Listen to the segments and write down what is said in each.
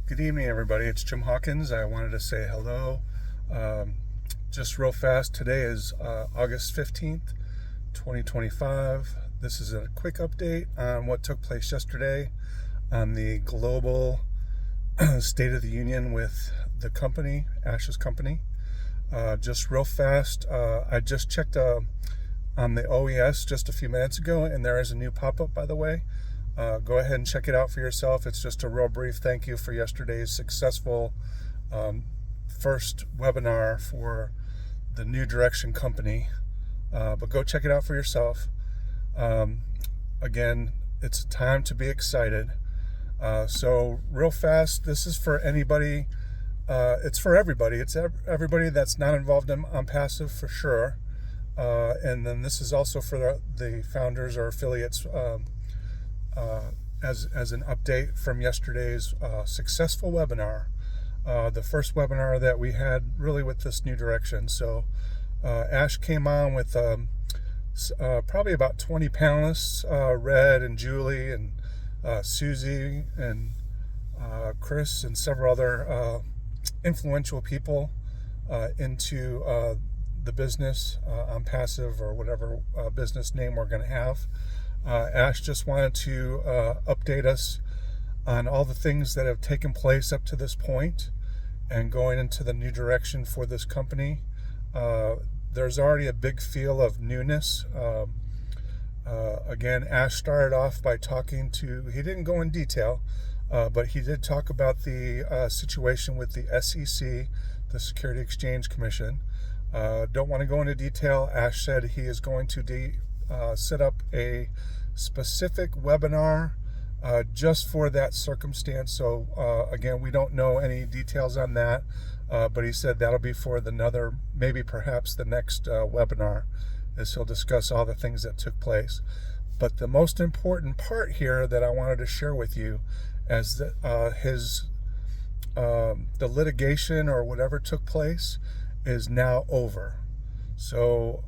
Good evening, everybody. It's Jim Hawkins. I wanted to say hello. Just real fast, today is August 15th, 2025. This is a quick update on what took place yesterday on the global State of the Union with the company, Ash's company. Just real fast, I just checked on the OES just a few minutes ago, and there is a new pop-up, by the way. Go ahead and check it out for yourself. It's just a real brief thank you for yesterday's successful first webinar for the New Direction company. But go check it out for yourself. Again, it's time to be excited. So real fast, this is for anybody. It's for everybody. It's everybody that's not involved on Passive for sure. And then this is also for the founders or affiliates. As an update from yesterday's successful webinar, the first webinar that we had really with this New Direction. So Ash came on with probably about 20 panelists, Red and Julie and Susie and Chris and several other influential people into the business on Passive or whatever business name we're going to have. Ash just wanted to update us on all the things that have taken place up to this point and going into the new direction for this company. There's already a big feel of newness. Again, Ash started off by he didn't go in detail, but he did talk about the situation with the SEC, the Security Exchange Commission. Don't want to go into detail. Ash said he is going to set up a specific webinar just for that circumstance. So again, we don't know any details on that, but he said that'll be for maybe perhaps the next webinar, as he'll discuss all the things that took place. But the most important part here that I wanted to share with you is that the litigation or whatever took place is now over. So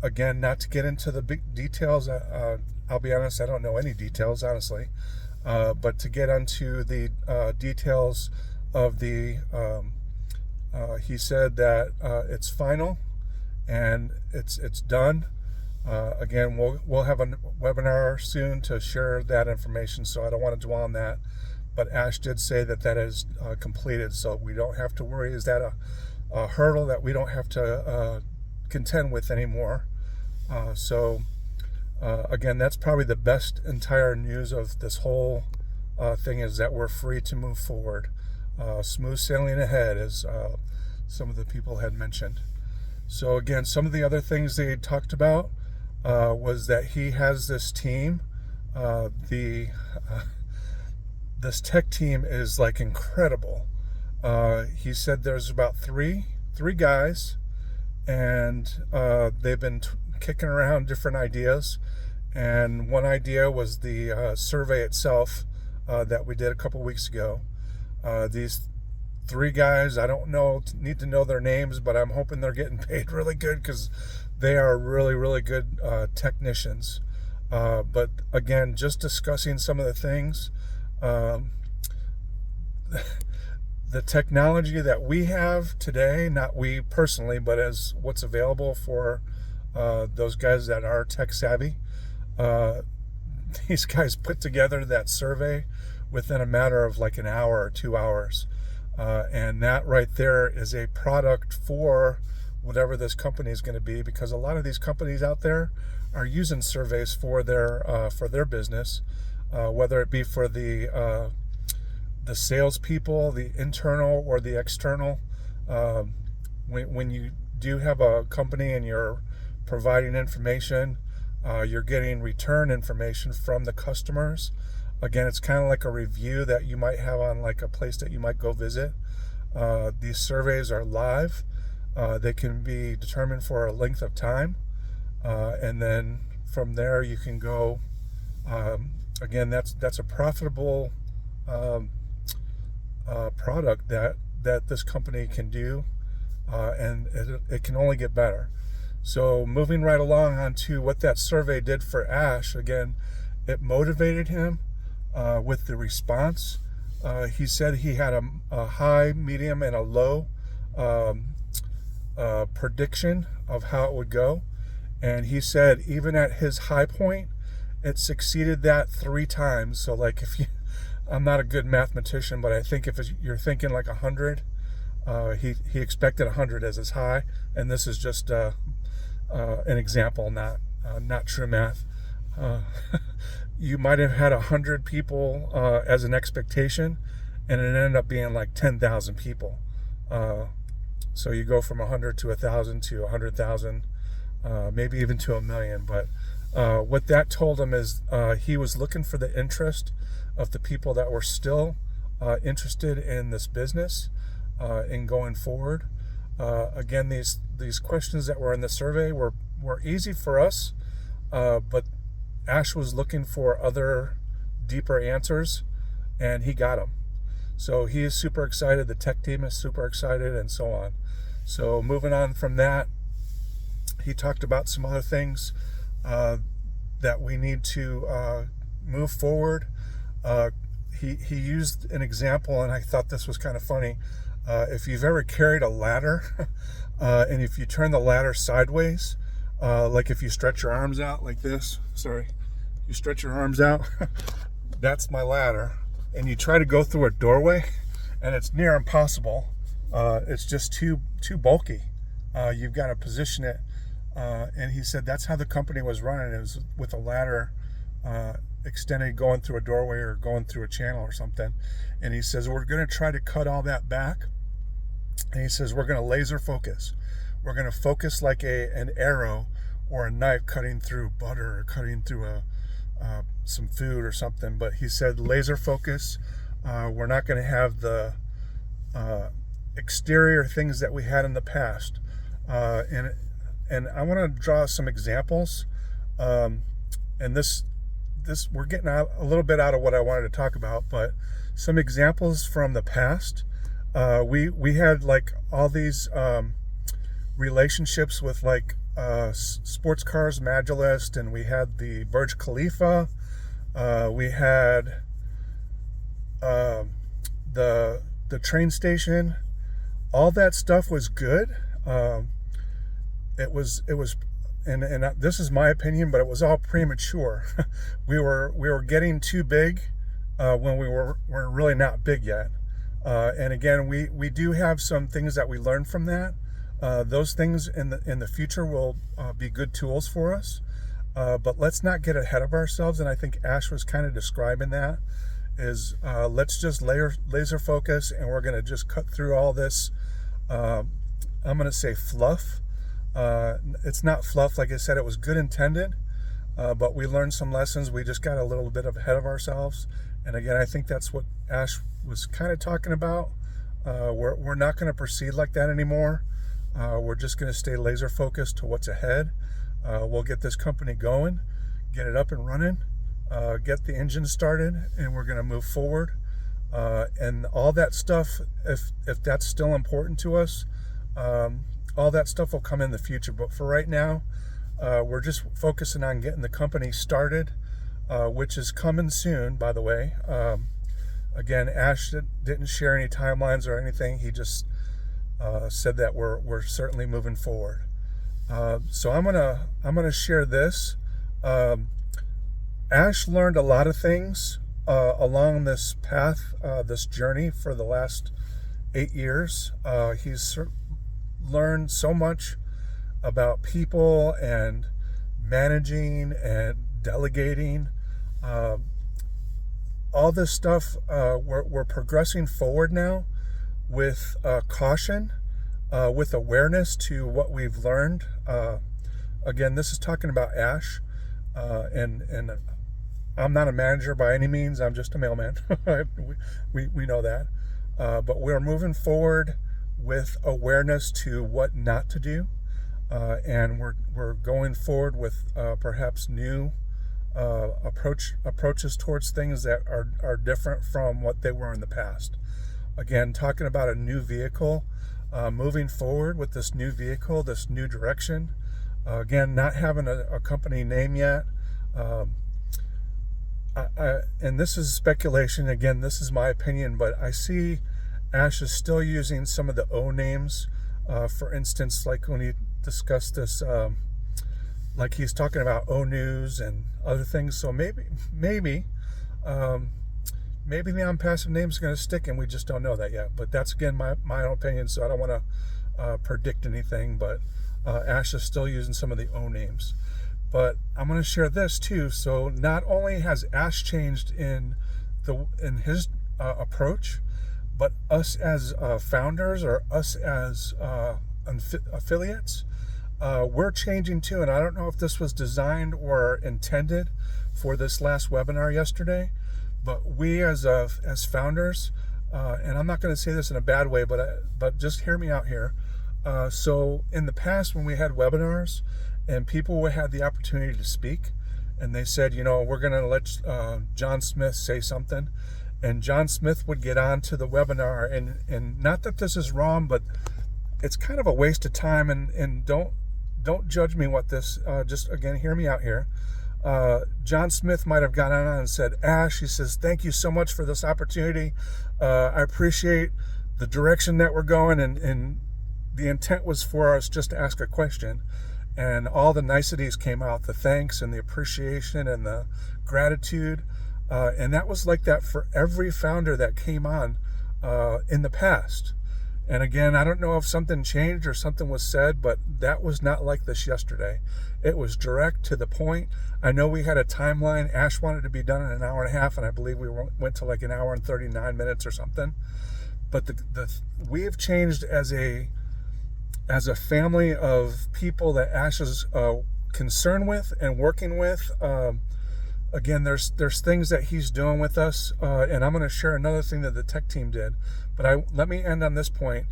again, not to get into the big details, I'll be honest, I don't know any details, honestly, but to get into the details of he said that it's final and it's done. Again, we'll have a webinar soon to share that information, so I don't want to dwell on that, but Ash did say that is completed, so we don't have to worry. Is that a hurdle that we don't have to contend with anymore? Again, that's probably the best entire news of this whole thing, is that we're free to move forward. Smooth sailing ahead, as some of the people had mentioned. So again, some of the other things they talked about was that he has this team. This tech team is like incredible. He said there's about three guys, and they've been kicking around different ideas, and one idea was the survey itself that we did a couple weeks ago. These three guys, I don't need to know their names, but I'm hoping they're getting paid really good, because they are really, really good technicians. But again, just discussing some of the things, the technology that we have today, not we personally, but as what's available for those guys that are tech savvy. These guys put together that survey within a matter of like an hour or 2 hours. And that right there is a product for whatever this company is going to be, because a lot of these companies out there are using surveys for their business, whether it be for the salespeople, the internal or the external. When you do have a company and you're providing information, you're getting return information from the customers. Again, it's kind of like a review that you might have on like a place that you might go visit. These surveys are live. They can be determined for a length of time, and then from there you can go. Again, that's a profitable product that this company can do, and it can only get better. So moving right along onto what that survey did for Ash, again, it motivated him with the response. He said he had a high, medium, and a low prediction of how it would go. And he said even at his high point, it succeeded that 3 times. So like if you, I'm not a good mathematician, but I think if you're thinking like 100, he expected 100 as his high. And this is just an example, not true math. You might have had 100 people as an expectation, and it ended up being like 10,000 people. So you go from 100 to 1,000 to 100,000, maybe even to 1,000,000. But what that told him is he was looking for the interest of the people that were still interested in this business in going forward. Again, these questions that were in the survey were easy for us, but Ash was looking for other deeper answers, and he got them. So he is super excited. The tech team is super excited, and so on. So moving on from that, he talked about some other things that we need to move forward. He used an example, and I thought this was kind of funny. If you've ever carried a ladder, and if you turn the ladder sideways, like if you stretch your arms out like this, you stretch your arms out, that's my ladder, and you try to go through a doorway, and it's near impossible. It's just too bulky. You've got to position it, and he said that's how the company was running. It was with a ladder extended, going through a doorway or going through a channel or something. And he says we're going to try to cut all that back, and he says we're going to laser focus. We're going to focus like an arrow or a knife cutting through butter or cutting through some food or something. But he said laser focus. We're not going to have the exterior things that we had in the past. And I want to draw some examples. And this we're getting out a little bit out of what I wanted to talk about, but some examples from the past. We had like all these relationships with like sports cars, Majolist, and we had the Burj Khalifa. We had the train station. All that stuff was good. It was, and this is my opinion, but it was all premature. we were getting too big when we're really not big yet. And again, we do have some things that we learned from that. Those things in the future will be good tools for us. But let's not get ahead of ourselves. And I think Ash was kind of describing that is let's just laser focus, and we're going to just cut through all this. I'm going to say fluff. It's not fluff. Like I said, it was good intended, but we learned some lessons. We just got a little bit ahead of ourselves. And again, I think that's what Ash was kind of talking about. We're not going to proceed like that anymore. We're just going to stay laser focused to what's ahead. We'll get this company going, get it up and running, get the engine started, and we're going to move forward. And all that stuff, if that's still important to us, all that stuff will come in the future. But for right now, we're just focusing on getting the company started, which is coming soon, by the way. Again, Ash didn't share any timelines or anything. He just said that we're certainly moving forward. So I'm gonna share this. Ash learned a lot of things along this path, this journey for the last 8 years. He's learned so much about people and managing and delegating. All this stuff, we're progressing forward now with caution, with awareness to what we've learned. Again, this is talking about Ash, and I'm not a manager by any means. I'm just a mailman. we know that, but we're moving forward with awareness to what not to do, and we're going forward with perhaps new approaches towards things that are different from what they were in the past. Again, talking about a new vehicle, moving forward with this new vehicle, this new direction. Again, not having a company name yet. and this is speculation, again, this is my opinion, but I see Ash is still using some of the O names. For instance, like when he discussed this, like he's talking about O News and other things. So maybe the on passive name is going to stick, and we just don't know that yet. But that's, again, my own opinion, so I don't want to predict anything. But Ash is still using some of the O names. But I'm going to share this too. So not only has Ash changed in his approach, but us as founders, or us as affiliates, we're changing too. And I don't know if this was designed or intended for this last webinar yesterday, but we as founders, and I'm not going to say this in a bad way, but just hear me out here. So in the past, when we had webinars and people had the opportunity to speak, and they said, we're going to let John Smith say something, and John Smith would get on to the webinar, and not that this is wrong, but it's kind of a waste of time, and don't judge me what this, just again, hear me out here. John Smith might have got on and said, Ash, he says, thank you so much for this opportunity. I appreciate the direction that we're going, and the intent was for us just to ask a question, and all the niceties came out, the thanks and the appreciation and the gratitude, and that was like that for every founder that came on in the past. And again, I don't know if something changed or something was said, but that was not like this yesterday. It was direct to the point. I know we had a timeline. Ash wanted to be done in an hour and a half, and I believe we went to like an hour and 39 minutes or something. But we have changed as a family of people that Ash is concerned with and working with. Again, there's things that he's doing with us, and I'm going to share another thing that the tech team did. But let me end on this point.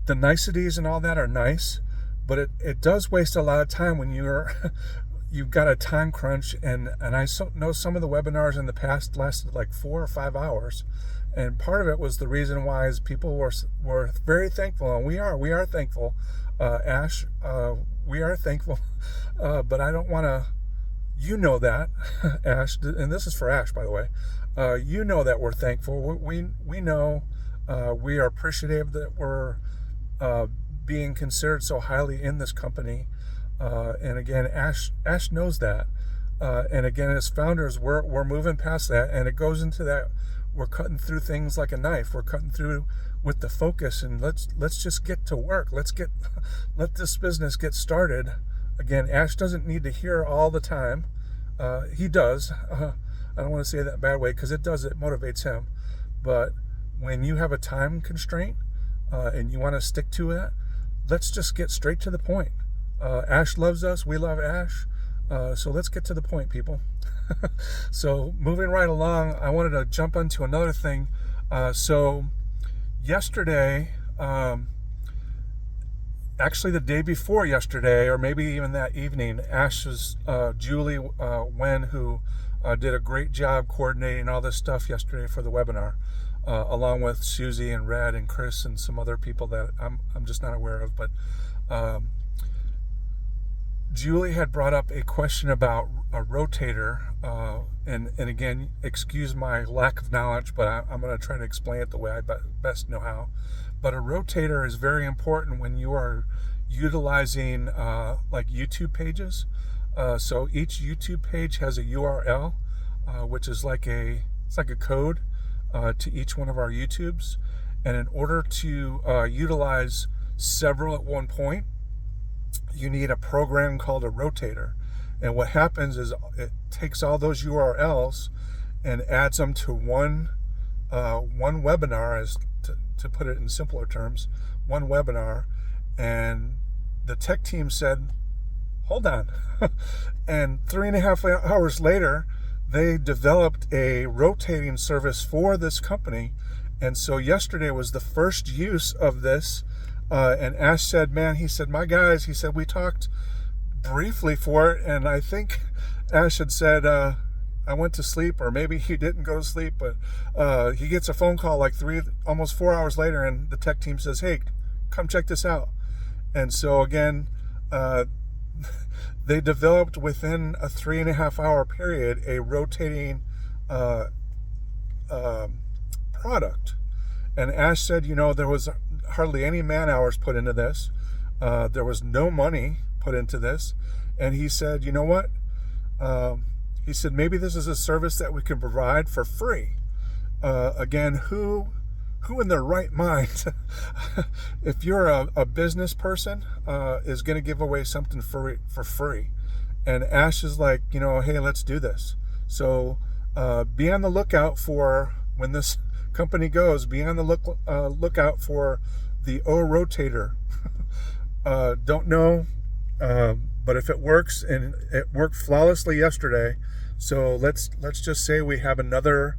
The niceties and all that are nice, but it does waste a lot of time when you've got a time crunch. And I know some of the webinars in the past lasted like 4 or 5 hours, and part of it was the reason why is people were very thankful, and we are thankful, Ash. We are thankful, but I don't want to. You know that, Ash, and this is for Ash, by the way. You know that we're thankful. We know we are appreciative that we're being considered so highly in this company. And again, Ash knows that. And again, as founders, we're moving past that, and it goes into that. We're cutting through things like a knife. We're cutting through with the focus, and let's just get to work. Let this business get started. Again, Ash doesn't need to hear all the time. He does. I don't want to say that bad way, because it motivates him. But when you have a time constraint and you want to stick to it, let's just get straight to the point. Ash loves us. We love Ash. So let's get to the point, people. So moving right along, I wanted to jump onto another thing. So yesterday, actually the day before yesterday, or maybe even that evening, Ash's Julie Wen, who did a great job coordinating all this stuff yesterday for the webinar, along with Susie and Red and Chris and some other people that I'm just not aware of. But Julie had brought up a question about a rotator, and again, excuse my lack of knowledge, but I'm going to try to explain it the way I best know how. But a rotator is very important when you are utilizing like YouTube pages. So each YouTube page has a URL, which is it's like a code to each one of our YouTubes. And in order to utilize several at one point, you need a program called a rotator. And what happens is it takes all those URLs and adds them to one webinar, as to put it in simpler terms, one webinar. And the tech team said, hold on. And 3.5 hours later, they developed a rotating service for this company. And so yesterday was the first use of this. And Ash said, man, he said, my guys, he said, we talked briefly for it. And I think Ash had said, I went to sleep, or maybe he didn't go to sleep, but he gets a phone call like almost 4 hours later, and the tech team says, hey, come check this out. And so again, they developed within a 3.5 hour period a rotating uh, product. And Ash said, there was hardly any man hours put into this. There was no money put into this. And he said, you know what? He said, maybe this is a service that we can provide for free. Again, who in their right mind, if you're a business person, is going to give away something for free? And Ash is like, hey, let's do this. So be on the lookout for, when this company goes, be on the lookout for the O rotator. Don't know, but if it works, and it worked flawlessly yesterday, so let's just say we have another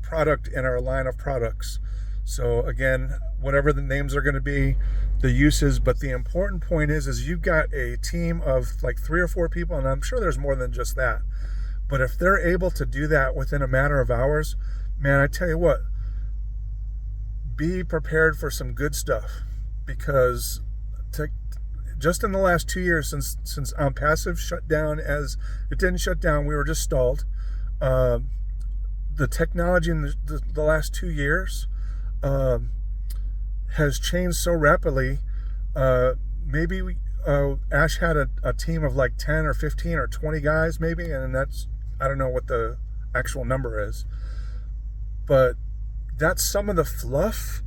product in our line of products. So again, whatever the names are going to be, the uses, but the important point is you've got a team of like 3 or 4 people, and I'm sure there's more than just that. But if they're able to do that within a matter of hours, man, I tell you what, be prepared for some good stuff, because just in the last 2 years since Passive shut down, as it didn't shut down, we were just stalled. The technology in the last 2 years has changed so rapidly. Maybe Ash had a team of like 10 or 15 or 20 guys maybe, and I don't know what the actual number is, but that's some of the fluff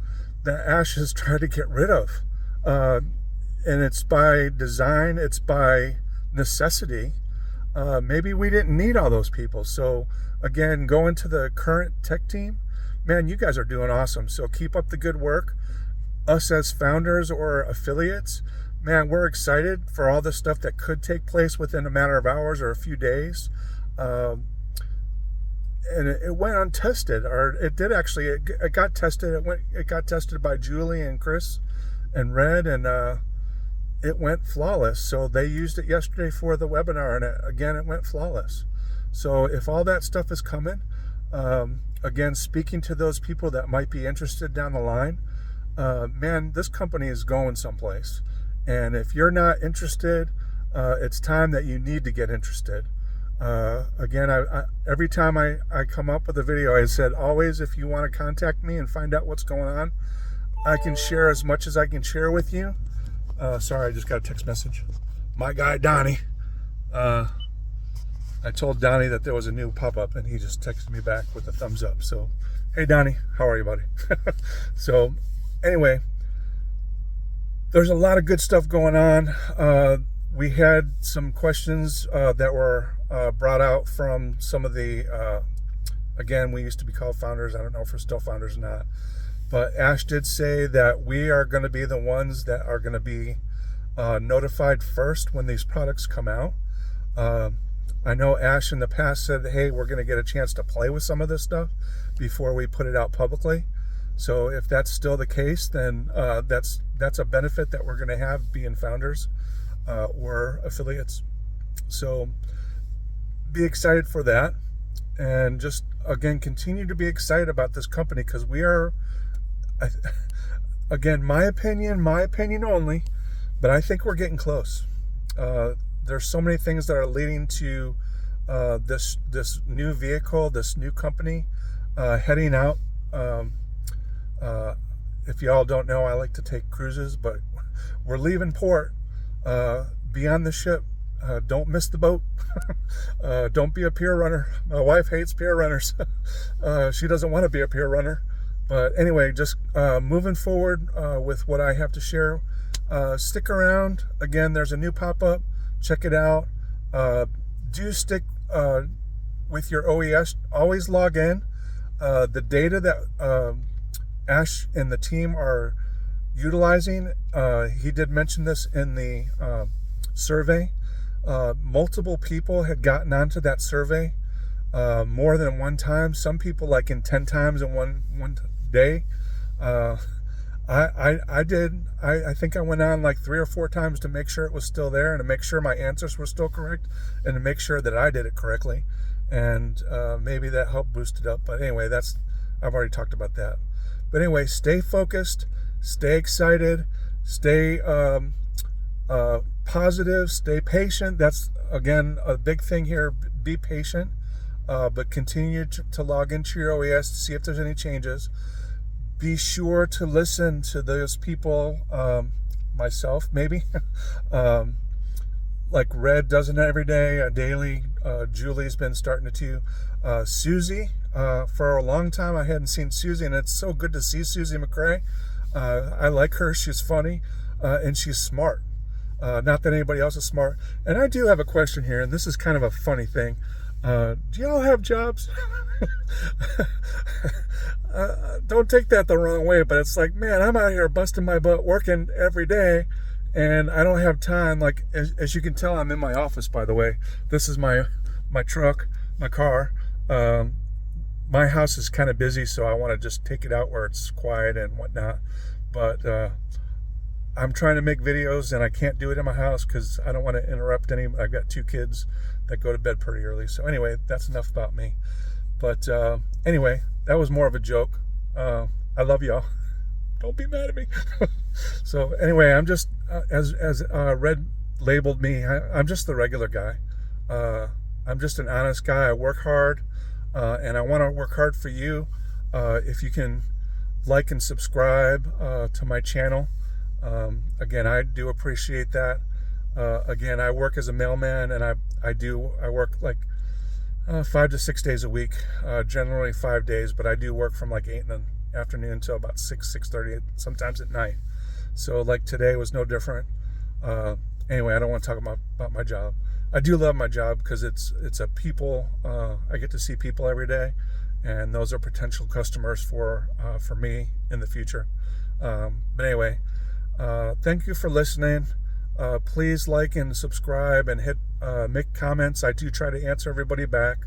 that Ash has tried to get rid of. And it's by design, it's by necessity. Maybe we didn't need all those people. So again, going to the current tech team, man, you guys are doing awesome. So keep up the good work. Us as founders or affiliates, man, we're excited for all the stuff that could take place within a matter of hours or a few days. And it went untested, or it did actually. It got tested. It got tested by Julie and Chris and Red, and it went flawless. So they used it yesterday for the webinar, and it went flawless. So if all that stuff is coming, again, speaking to those people that might be interested down the line, man, this company is going someplace. And if you're not interested, it's time that you need to get interested. Again, I every time I come up with a video, I said, always, if you want to contact me and find out what's going on, I can share as much as I can share with you. Sorry, I just got a text message. My guy, Donnie. I told Donnie that there was a new pop-up, and he just texted me back with a thumbs up. So, hey, Donnie, how are you, buddy? So, anyway, there's a lot of good stuff going on. We had some questions that were brought out from some of the, again, we used to be called founders. I don't know if we're still founders or not. But Ash did say that we are going to be the ones that are going to be notified first when these products come out. I know Ash in the past said, hey, we're going to get a chance to play with some of this stuff before we put it out publicly. So if that's still the case, then that's a benefit that we're going to have being founders or affiliates. So be excited for that, and just again continue to be excited about this company, because we are, again, my opinion only, but I think we're getting close. There's so many things that are leading to this new vehicle, this new company heading out. If y'all don't know, I like to take cruises, but we're leaving port. Be on the ship. Don't miss the boat. Don't be a pier runner. My wife hates pier runners. She doesn't want to be a pier runner. But anyway, just moving forward with what I have to share. Stick around. Again, there's a new pop-up. Check it out. Do stick with your OES. Always log in. The data that Ash and the team are utilizing, he did mention this in the survey. Multiple people had gotten onto that survey more than one time. Some people like in 10 times in one day. I did. I think I went on like 3 or 4 times to make sure it was still there, and to make sure my answers were still correct, and to make sure that I did it correctly. And maybe that helped boost it up. But anyway, I've already talked about that. But anyway, stay focused, stay excited, stay positive, stay patient. That's, again, a big thing here. Be patient. but continue to log into your OES to see if there's any changes. Be sure to listen to those people, myself maybe, like Red does it every day, daily. Julie's been starting to. Susie, for a long time I hadn't seen Susie, and it's so good to see Susie McRae. I like her. She's funny, and she's smart. Not that anybody else is smart. And I do have a question here, and this is kind of a funny thing. Do y'all have jobs? Don't take that the wrong way, but it's like, man, I'm out here busting my butt working every day, and I don't have time. Like, as you can tell, I'm in my office, by the way. This is my truck, my car. My house is kind of busy, so I want to just take it out where it's quiet and whatnot. But I'm trying to make videos, and I can't do it in my house because I don't want to interrupt any. I've got 2 kids that go to bed pretty early. So anyway, that's enough about me. But anyway, that was more of a joke. I love y'all. Don't be mad at me. So anyway, I'm just, as Red labeled me, I'm just the regular guy. I'm just an honest guy. I work hard, and I want to work hard for you. If you can like and subscribe to my channel. Again, I do appreciate that. Again, I work as a mailman, and I work like 5 to 6 days a week, generally 5 days, but I do work from like 8 in the afternoon until about 6:30, sometimes at night. So like today was no different. Anyway, I don't want to talk about my job. I do love my job because it's a people. I get to see people every day, and those are potential customers for me in the future. But anyway, thank you for listening. Please like and subscribe and make comments. I do try to answer everybody back.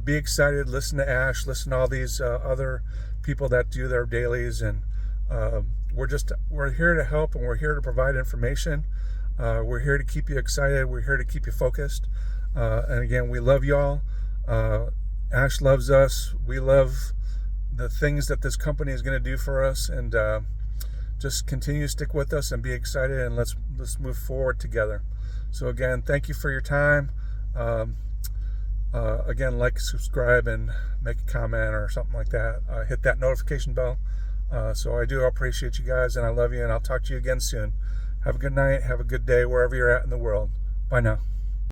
Be excited. Listen to Ash. Listen to all these other people that do their dailies, and we're here to help, and we're here to provide information. We're here to keep you excited. We're here to keep you focused. And again, we love y'all. Ash loves us. We love the things that this company is going to do for us, and just continue to stick with us and be excited, and let's move forward together. So again, thank you for your time. Again, like, subscribe, and make a comment or something like that. Hit that notification bell. So I do appreciate you guys, and I love you, and I'll talk to you again soon. Have a good night. Have a good day wherever you're at in the world. Bye now.